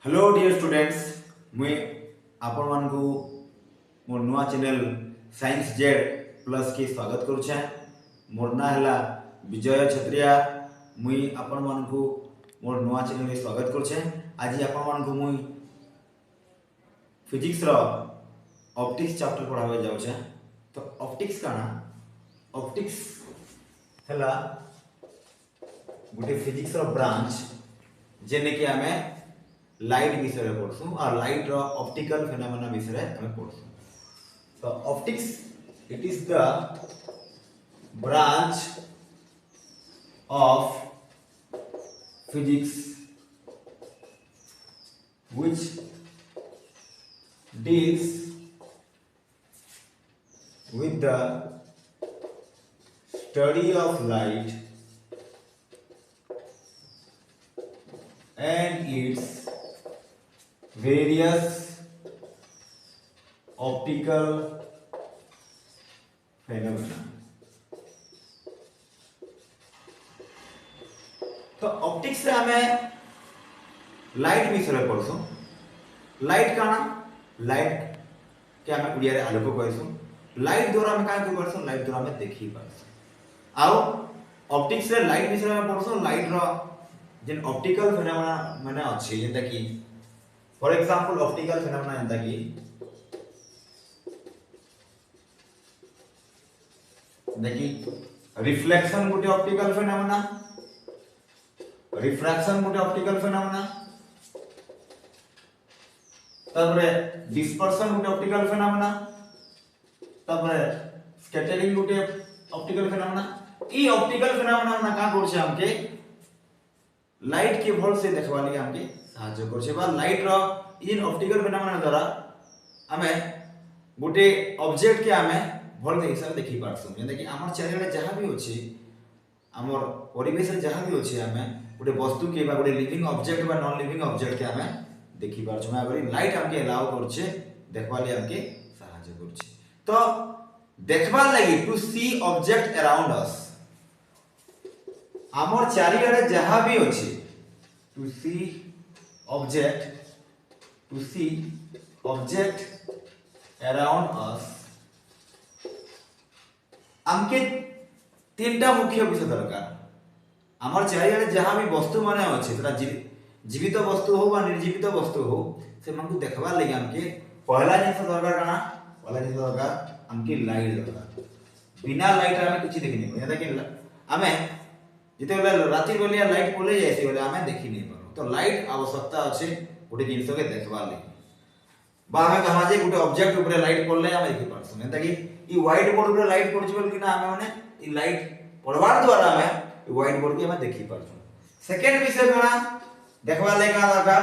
Hello dear students, मुई आपण मानकु मोर नुआ चैनल साइंस जेड प्लस के स्वागत करुछे। मोर ना हला विजय छत्रिया। मुई आपण मानकु मोर नुआ चैनल में स्वागत करुछे। आज आपण मानकु मुई फिजिक्स रो ऑप्टिक्स चैप्टर पढ़ावे जाउछे। तो ऑप्टिक्स काना? ऑप्टिक्स हला गुटे फिजिक्स रो ब्रांच जेने कि हमें लाइट विषय में पढ़सु और लाइट रो ऑप्टिकल फिनोमेना विषय में पढ़सु। तो optics it is the branch of physics which deals with the study of light and its various optical phenomena। तो ऑप्टिक्स रे हमें लाइट विषय में पढ़सु। लाइट काना? लाइट के हमें उड़िया रे आलोक कहसु। लाइट द्वारा हमें का करसु? लाइट द्वारा हमें देखि पारसु। आउ ऑप्टिक्स रे लाइट विषय में पढ़सु। लाइट रो जेन ऑप्टिकल फिनोमेना माने अछि, जेंता कि फॉर एग्जांपल ऑप्टिकल फिनोमेना जेंता कि देखि रिफ्लेक्शन गुटे ऑप्टिकल फिनोमेना, रिफ्रैक्शन गुटे ऑप्टिकल फिनोमेना, तबरे डिस्पर्शन गुटे ऑप्टिकल फिनोमेना, तबरे स्कैटरिंग गुटे ऑप्टिकल फिनोमेना। ई ऑप्टिकल फिनोमेना ना का करछे हमके लाइट के भल से देखवा लिए हमके साहाय्य करछे। बा लाइट रो इन ऑप्टिकल फिनोमेना द्वारा हमें गुटे ऑब्जेक्ट के हमें भल हिसाब देखि पारसु। जेंता कि हमर चारिआडे जहां भी अछि, हमर परिवेश रे जहां भी अछि, हमें गुटे वस्तु के बा गुटे लिविंग ऑब्जेक्ट बा नॉन लिविंग ऑब्जेक्ट के हमें देखि पारछु। मैं अगर लाइट हमके अलाउ करछे देखवा लिए हमके साहाय्य करछे। तो देखवा लागि to see object around us, हमर चारिआडे जहां भी अछि, to see object around us हमके तीनटा मुख्य विषय दरकार। हमर चारिआडे जहां भी वस्तु माने अछि, तरा जीवित वस्तु हो बा निर्जीवित वस्तु हो, से हमको देखवा लागि हमके पहला जिनिस दरकार काना? पहला जिनिस दरकार हमके लाइट दरकार। बिना लाइट रे हमें कुछ देखि नै पाबो। जेंता कि हमें जिते बेला राति बेलिया लाइट पले जायसी बेला हमें देखि नै पाबो। तो लाइट आवश्यकता अछि गुटे जिनिस के देखवा लागि। बा हमें कहा जे गुटे ऑब्जेक्ट ऊपर लाइट पड़ले हमें देखि पारसु। जेंता कि ई व्हाइट बोर्ड ऊपर लाइट पड़छि बोल कि ना हमें माने ई लाइट पड़वार द्वारा हमें ई व्हाइट बोर्ड के हमें देखि पारसु। सेकंड विषय काना देखवा लागि का दरकार?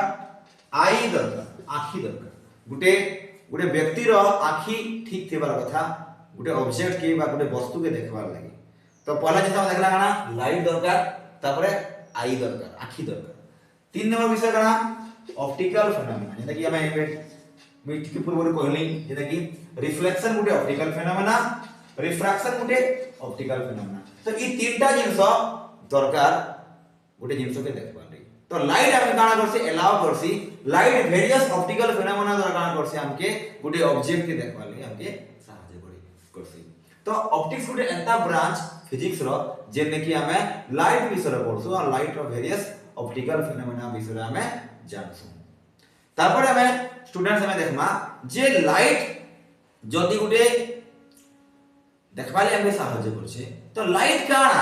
आई दरकार, आखी दरकार। गुटे व्यक्ति रो आखी ठीक थेबार कथा गुटे ऑब्जेक्ट के बा गुटे वस्तु के देखवार लागि। तो पहला जिनिस हम देखला काना? लाइट दरकार, तापरे आई दरकार, आखी दरकार। तीन नंबर विषय काना? Optical phenomena. जेंता कि हमें मैं ठीक पूर्व कहली, जेंता कि रिफ्लेक्शन गुटे ऑप्टिकल फिनोमेना, रिफ्रैक्शन गुटे ऑप्टिकल फिनोमेना। तो ई तीनटा जिनिस दरकार गुटे जिनिस के देखबा लागि। तो लाइट हम काना करसी? अलाउ करसी। लाइट वेरियस ऑप्टिकल फिनोमेना द्वारा काना करसी हमके गुटे ऑब्जेक्ट के देखबा लागि हमके सहाय्य करसी। तो ऑप्टिक्स गुटे एंता ब्रांच फिजिक्स रो जेने कि हमें लाइट विषय रे पढ़सु और लाइट रो वेरियस ऑप्टिकल फिनोमेना विषय रे हमें जानसु। तापर हमें स्टूडेंट्स हमें देखमा जे लाइट जदि गुटे देखबा लागि हमें सहाय्य करछे। तो लाइट काना?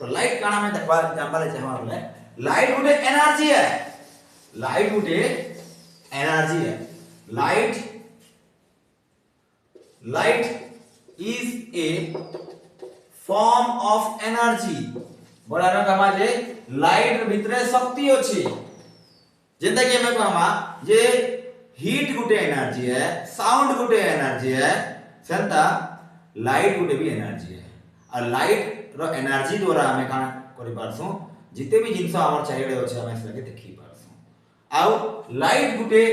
तो लाइट काना में देखबा जानबा लागि चाहबा बोले लाइट गुटे एनर्जी है। लाइट गुटे एनर्जी है। Light is a form of energy. बोला ना कमा जे लाइट भितरे शक्ति अछि। जेंता कि हमें कमा जे हीट गुटे एनर्जी है, साउंड गुटे एनर्जी है, सेंता लाइट गुटे भी एनर्जी है। और लाइट रो एनर्जी द्वारा हमें काना करि पारसु जिते भी जिंस हमर चारिआडे अछि हमें से देखि पारसु। आउ light Gute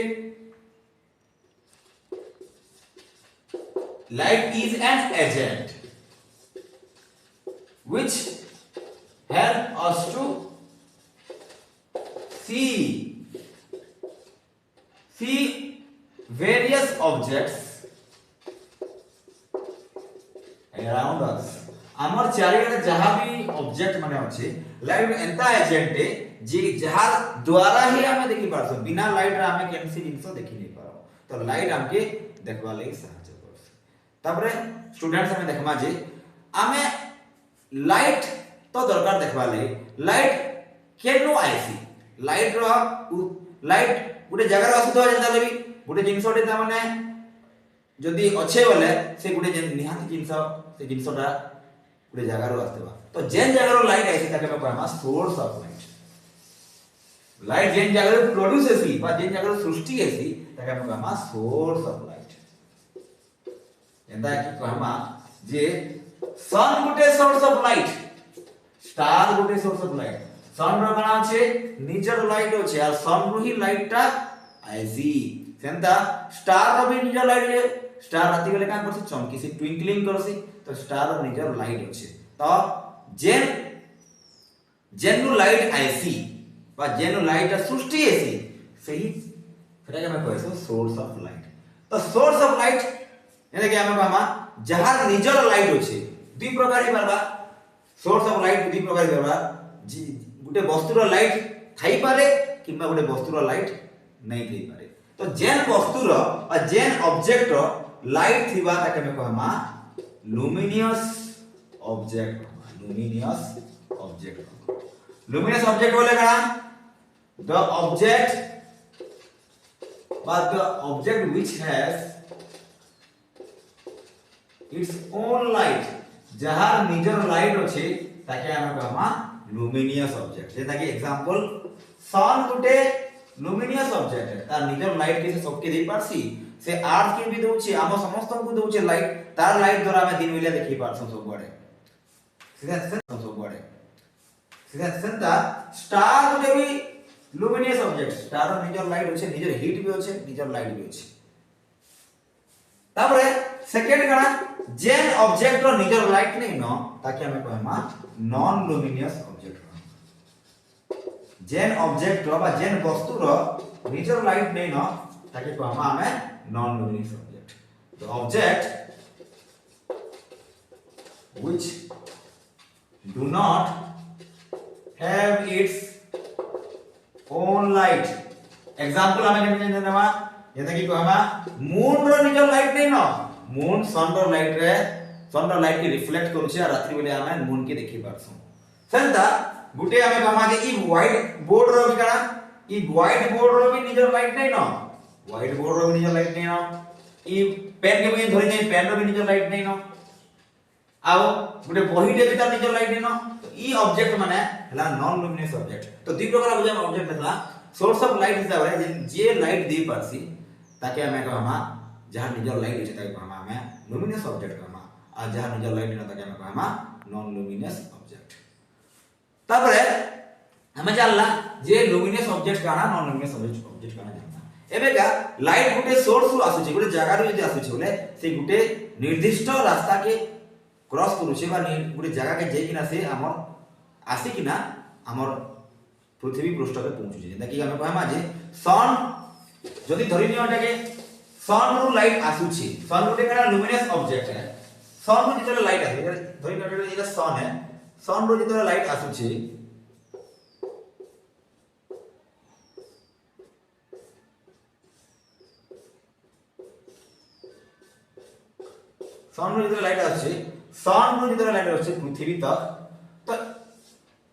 light is an agent which help us to see see various objects around us हमर चारियाडे जहां भी ऑब्जेक्ट माने अछि लाइट एंता एजेंट जे जहां द्वारा ही हमें देखि पारसो बिना लाइट रे हमें केनसी जिंस देखि नै पारो तो लाइट हमके देखबा लागि सहायता करस तबरे स्टूडेंट्स हमें देखमा जे हमें लाइट तो दरकार देखबा लागि लाइट केनो आइसी लाइट रो लाइट गुटे जगह रे असुतो जेंता लेबी गुटे जिंसटे ता माने जदी अच्छे बोले से गुटे निहाती जिंस से जिंसटा गुटे जगह रो आस्तबा तो जेन जगह रो लाइट आइसी ताके कहमा सोर्स ऑफ लाइट लाइट जेन जगह रो प्रोड्यूस हेसी बा जेन जगह रो सृष्टि हेसी ताके कहमा सोर्स ऑफ लाइट एंदा कि कहमा जे सन गुटे source of light star Gute source of light सन रो काना আছে निजर लाइट আছে আর सन रो ही लाइटटा आइसी सेंता स्टार रो भी निजर लाइट स्टार राती बेले का करसी चमकी से ट्विंकलिंग करसी तो स्टार रो निजर लाइट আছে तो जेन जेनु लाइट आइसी बा जेनु लाइट सृष्टि हेसी सही फेर के मैं कहसो सोर्स ऑफ लाइट तो सोर्स ऑफ लाइट एने के हम कहमा जहां निजर लाइट আছে दुई प्रकार ही बारबा सोर्स ऑफ लाइट दुई प्रकार बारबा गुटे वस्तुर लाइट थाई पारे किबा गुटे वस्तुर लाइट नहीं थई पारे तो जेन वस्तुर और जेन ऑब्जेक्ट लाइट थिबा ताके में कहमा लुमिनियस ऑब्जेक्ट लुमिनियस ऑब्जेक्ट बोले का the object but the object which has its own light जहार निजर लाइट अछि ताके हम कहमा लुमिनियस ऑब्जेक्ट जेता कि एग्जांपल सन गुटे लुमिनियस ऑब्जेक्ट है तार निजर लाइट के सबके दे पारसी से अर्थ के भी दोछि हम समस्त को दोछि लाइट तार लाइट द्वारा हम दिन बेला देखि पारसो सब बड़े सीधा सेंता स्टार गुटे भी लुमिनियस ऑब्जेक्ट स्टार निजर लाइट अछि निजर हीट भी अछि निजर लाइट भी अछि तापरे सेकंड कणा जेन ऑब्जेक्ट रो निजर लाइट नै न ताकि हमें कहमा नॉन लुमिनियस ऑब्जेक्ट जेन ऑब्जेक्ट रो बा जेन वस्तु रो निजर लाइट नै न ताकि कहमा हमें non luminous object the object which do not have its own light example हमें केन देनवा जैसे कि कहमा मून रो निजर लाइट नै न मून सन रो लाइट रे सन रो लाइट के रिफ्लेक्ट करू छै रात्रि बेले हमें मून के देखि पारसु सेंता गुटे हमें कहमा जे ई व्हाइट बोर्ड रो भी करा ई व्हाइट बोर्ड रो भी निजर लाइट नै न व्हाइट बोर्ड रो भी निजर लाइट नै न ई पेन के भी धरि नै पेन रो भी निजर लाइट नै न आउ गुटे बही टे भी तार निजर लाइट नै न ई ऑब्जेक्ट माने हला नॉन लुमिनियस ऑब्जेक्ट तो दुई प्रकार बुझा ऑब्जेक्ट हला सोर्स ऑफ लाइट हिसाब रे जे लाइट दे पारसी ताके हमें कहमा जहां निजर लाइट छै ताके कहमा हमें लुमिनियस ऑब्जेक्ट कहमा आ जहां निजर लाइट न ताके हमें कहमा नॉन लुमिनियस ऑब्जेक्ट तापरे हमें जानला जे लुमिनियस ऑब्जेक्ट काना नॉन लुमिनियस ऑब्जेक्ट काना जानना एबे का लाइट गुटे सोर्स रु आसु छै गुटे जगह रु जे आसु छै बोले से गुटे निर्दिष्ट रास्ता के क्रॉस करू छै बा गुटे जगह के जे किना से हमर आसी किना हमर पृथ्वी पृष्ठ पे पहुंचु छै जेंदा कि हमें कहमा जे सन जदी धरि नियो टाके सन रु लाइट आसु छै सन गुटे काना लुमिनियस ऑब्जेक्ट है सन रु जेतले लाइट आसे धरि नियो एटा सन है सन रु जेतले लाइट आसु छै सन रु जेतले लाइट आसु छै सन रु जेतले लाइट आसु छै पृथ्वी तक तो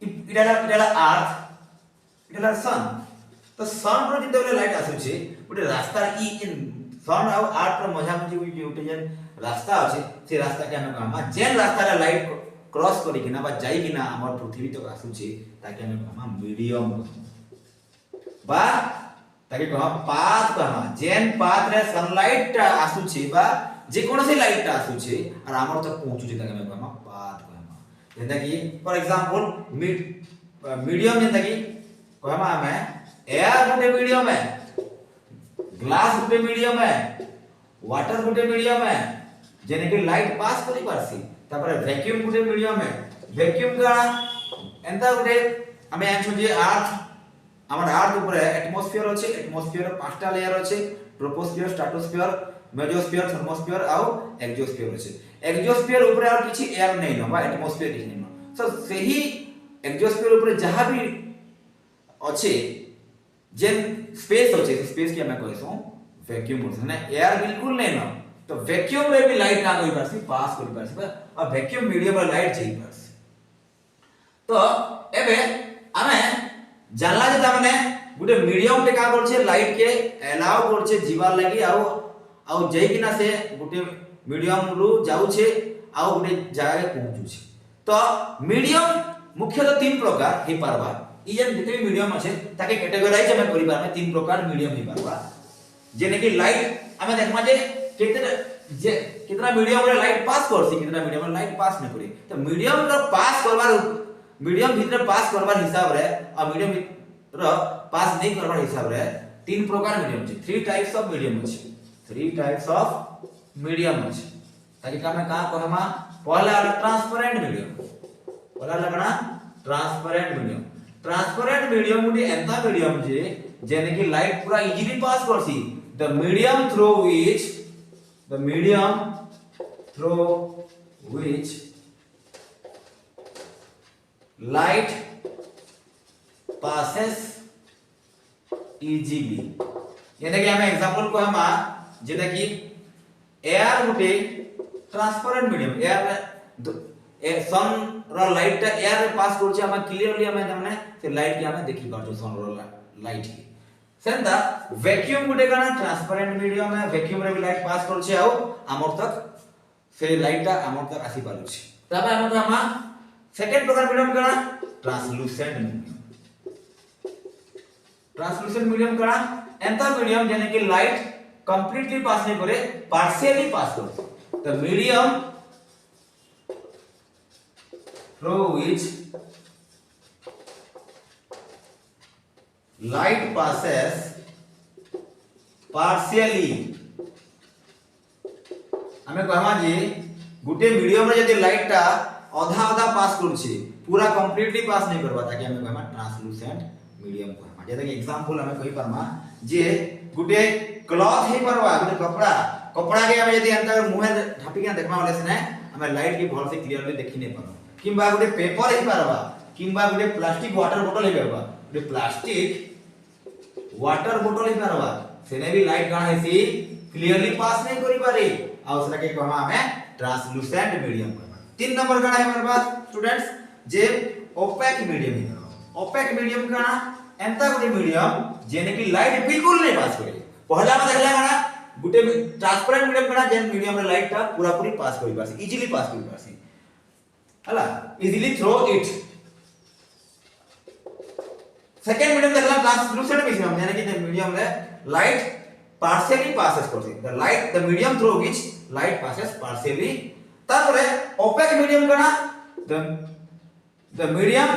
इडाला अर्थ इडाला सन तो सन रो जेतले लाइट आसु छै उटे रास्ता ई सन आ अर्थ रो मझा मझी उटे जेन रास्ता अछि से रास्ता के हम कहमा जेन रास्ता रे लाइट क्रॉस करी किना बा जाई किना हमर पृथ्वी तक आसु छै ताके हम कहमा मीडियम बा ताके कहमा पाथ कहमा जेन पाथ रे सनलाइट आसु छै बा जे कोनोसी लाइट आसु छै और हमर तक पहुंचु छै ताके हम कहमा पाथ कहमा जेंदा कि फॉर एग्जांपल मीडियम जेंदा कि कहमा हमें एयर गुटे मीडियम है ग्लास गुटे मीडियम है वाटर गुटे मीडियम है जेने कि लाइट पास करि पारसी तापर वैक्यूम गुटे मीडियम है वैक्यूम का एंता गुटे हमें आछो जे अर्थ हमर अर्थ ऊपर एटमॉस्फेयर एटमॉस्फेयर अच्छे एटमॉस्फेयर पांचटा लेयर अच्छे ट्रोपोस्फियर स्ट्रेटोस्फियर मेसोस्फियर थर्मोस्फियर आउ एक्सोस्फियर अच्छे एक्सोस्फियर ऊपर और किछि एयर नै न बा एटमॉस्फेयर किछि नै न सो सेही एक्सोस्फियर ऊपर जहां भी अच्छे जेन स्पेस अच्छे स्पेस के हमें कहसो वैक्यूम बोलछन ना एयर बिल्कुल नै न तो वैक्यूम रे भी लाइट का होई परसी पास करि परसी और वैक्यूम मीडियम रे लाइट जाई परसी तो एबे हमें जानला जे तामने गुटे मीडियम टे का करछे लाइट के अलाउ करछे जीवार लागि आउ जई किना से गुटे मीडियम रु जाउछे आउ गुटे जगह के पहुंचुछे तो मीडियम मुख्यतः तीन प्रकार हे पारबा ई जेन जते मीडियम अछि ताके कैटेगराइज हमें करि पारबा तीन प्रकार मीडियम हे पारबा जेने कि लाइट हमें देखमा जे कितना मीडियम रे लाइट पास करसी कितना मीडियम रे लाइट पास न करी तो मीडियम रो पास करबार मीडियम भीतर पास करबार हिसाब रे और मीडियम रो पास नहीं करबार हिसाब रे तीन प्रकार मीडियम छै थ्री टाइप्स ऑफ मीडियम छै थ्री टाइप्स ऑफ मीडियम छै ताकि का में का कहमा पहला ट्रांसपेरेंट मीडियम पहला लगना ट्रांसपेरेंट मीडियम गुडी एंता मीडियम जे जेने कि लाइट पूरा इजीली पास करसी the medium through which light passes easily यानी कि हमें एग्जांपल को हम जेटा कि एयर गुटे ट्रांसपेरेंट मीडियम एयर सन रो लाइट ता एयर रे पास करछ हम क्लियरली हमें हमने से लाइट के हमें देखि पाछो सन रो लाइट के सेंता वैक्यूम गुटे गाना ट्रांसपेरेंट मीडियम है वैक्यूम रे भी लाइट पास करछे आउ हमर तक से लाइट ता हमर तक आसी पारुछे तबे हम तो हम सेकंड प्रकार मीडियम गाना ट्रांसलूसेंट मीडियम गाना एंता मीडियम जेने कि लाइट कंप्लीटली पास नहीं करे पार्शियली पास करे the medium through which light passes partially हमें कहमा जे गुटे मीडियम रे यदि लाइट ता आधा आधा पास करछे पूरा कंप्लीटली पास नहीं करबा ताकि हमें कहमा ट्रांसलूसेंट मीडियम कहमा जेता कि एग्जांपल हमें कहि परमा जे गुटे क्लॉथ हे परवा गुटे कपड़ा के हमें यदि अंतर मुंह ढापी के देखमा वाले से ना हमें लाइट की भल से क्लियरली देखि नै पारो किंबा गुटे पेपर हे परवा किंबा गुटे प्लास्टिक वाटर बोतल हे परवा गुटे प्लास्टिक वाटर बोतल हे परवा सेने भी लाइट गाना हेसी क्लियरली पास नहीं करि पारे आ उसरा के कहमा हमें ट्रांसलूसेंट मीडियम कहमा तीन नंबर गाना है हमारे पास स्टूडेंट्स जे ओपेक मीडियम है ओपेक मीडियम गाना एंता गुटे मीडियम जेने कि लाइट बिल्कुल नहीं पास करे पहला में देखला गाना गुटे ट्रांसपेरेंट मीडियम गाना जेन मीडियम रे लाइट ता पूरा पूरी पास करि पासी इजीली पास करि पासी हला easily through it second medium देखला ट्रांसलूसेंट मीडियम यानी कि medium ray light partially passes करसी the medium through which light passes partially तापरे opaque medium गाना the medium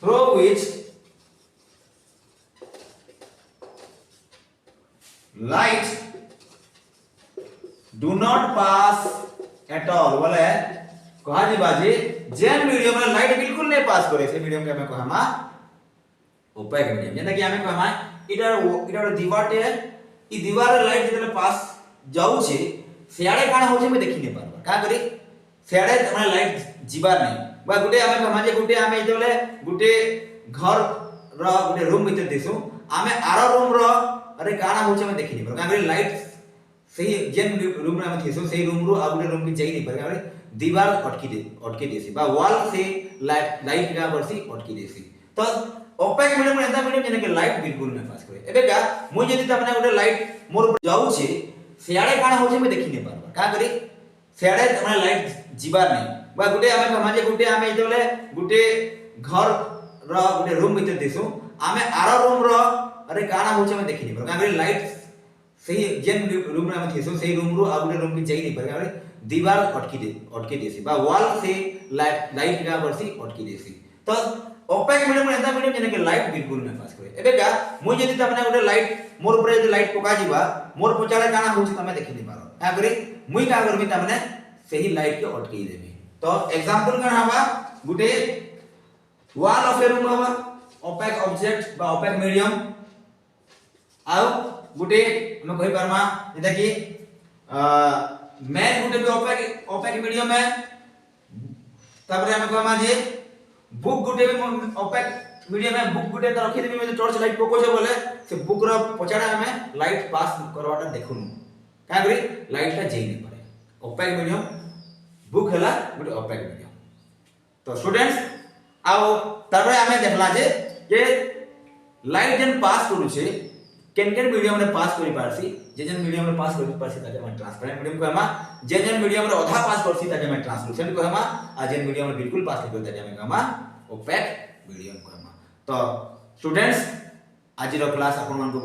through which light do not pass at all बोले कहा जी बाजी जेन medium में लाइट बिल्कुल नहीं पास करे से मीडियम के हमें कहमा ओपेक मीडियम जेना कि हमें कहमा इटा दीवारटे ई दीवार रे लाइट जेतले पास जाउ छे सेयाडे काना हो छे मैं देखि नै पारबा का करी सेयाडे हमरा लाइट जीवार नै बा गुटे हमें कहमा जे गुटे हमें जेतले गुटे घर रो गुटे रूम भीतर देसु हमें आरो रूम रो अरे काना हो छे मैं देखि नै पारबा का करी लाइट सही जेन रूम रे हम थेसु सही रूम रो आ गुटे रूम के जाई नै पारबा का दीवार अटकी देसी बा वॉल से लाइट का बरसी अटकी देसी तो ओपेक मीडियम एंता मीडियम जेने के लाइट बिल्कुल नै पास करे एबे का मु जदी तमने गुटे लाइट मोर ऊपर जाउ छे सेयाडे काना हो छे मैं देखि नै पारबा का करी सेयाडे हमरा लाइट जीवार नै बा गुटे हमें कहमा जे गुटे हमें जेतले गुटे घर रो गुटे रूम भीतर देसु हमें आरो रूम रो अरे काना हो छे मैं देखि नै पारबा का करी लाइट सही जेन रूम रे हम थेसु सही रूम रो आ गुटे रूम के जाई नै पारबा का दीवार अटकी देसी बा वॉल से लाइट का बरसी अटकी देसी तो ओपेक मीडियम एंता मीडियम जेने के लाइट बिल्कुल नै पास करे एबे का मु जदी तमने गुटे लाइट मोर ऊपर जदी लाइट पका जीवा मोर पचारे काना होछ तमे देखि नै पारो का करी मुई का करबी तमने सही लाइट के अटकी देबी तो एग्जांपल कन हवा गुटे वॉल ऑफ ए रूम हवा ओपेक ऑब्जेक्ट बा ओपेक मीडियम आउ गुटे हम कहि परमा जेता कि मैन गुटे भी ओपेक ओपेक मीडियम है तापर हम कहमा जे बुक गुटे भी ओपेक मीडियम है बुक गुटे त रखि देबी में टॉर्च लाइट पको छे बोले से बुक रो पछाडा हमें लाइट पास करवाटा देखुनु का करी लाइट ता जेई नै पारे ओपेक मीडियम बुक हला गुटे ओपेक मीडियम तो स्टूडेंट्स आओ तापर हमें देखला जे लाइट जन पास करू छे केन केन मीडियम रे पास करि पारसी जेजन मीडियम रे पास करि पारसी ताजे हम ट्रांसपेरेंट मीडियम कहमा जेजन मीडियम रे आधा पास करसी ताजे हम ट्रांसलूसेंट कहमा आ जेन मीडियम रे बिल्कुल पास करि ताजे हम कहमा ओपेक मीडियम कहमा तो स्टूडेंट्स आज रो क्लास आपन मन को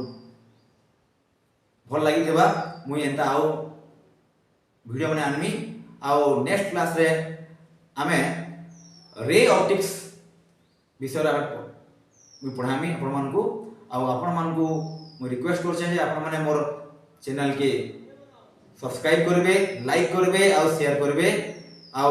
भल लागि देबा मुई एंता आओ वीडियो माने आनमी आओ नेक्स्ट क्लास रे हमें रे ऑप्टिक्स विषय रे मुई पढामी आपन मन को आ आपन मन को मैं रिक्वेस्ट कर जे आपण माने मोर चैनल के सब्सक्राइब करबे लाइक करबे और शेयर करबे आ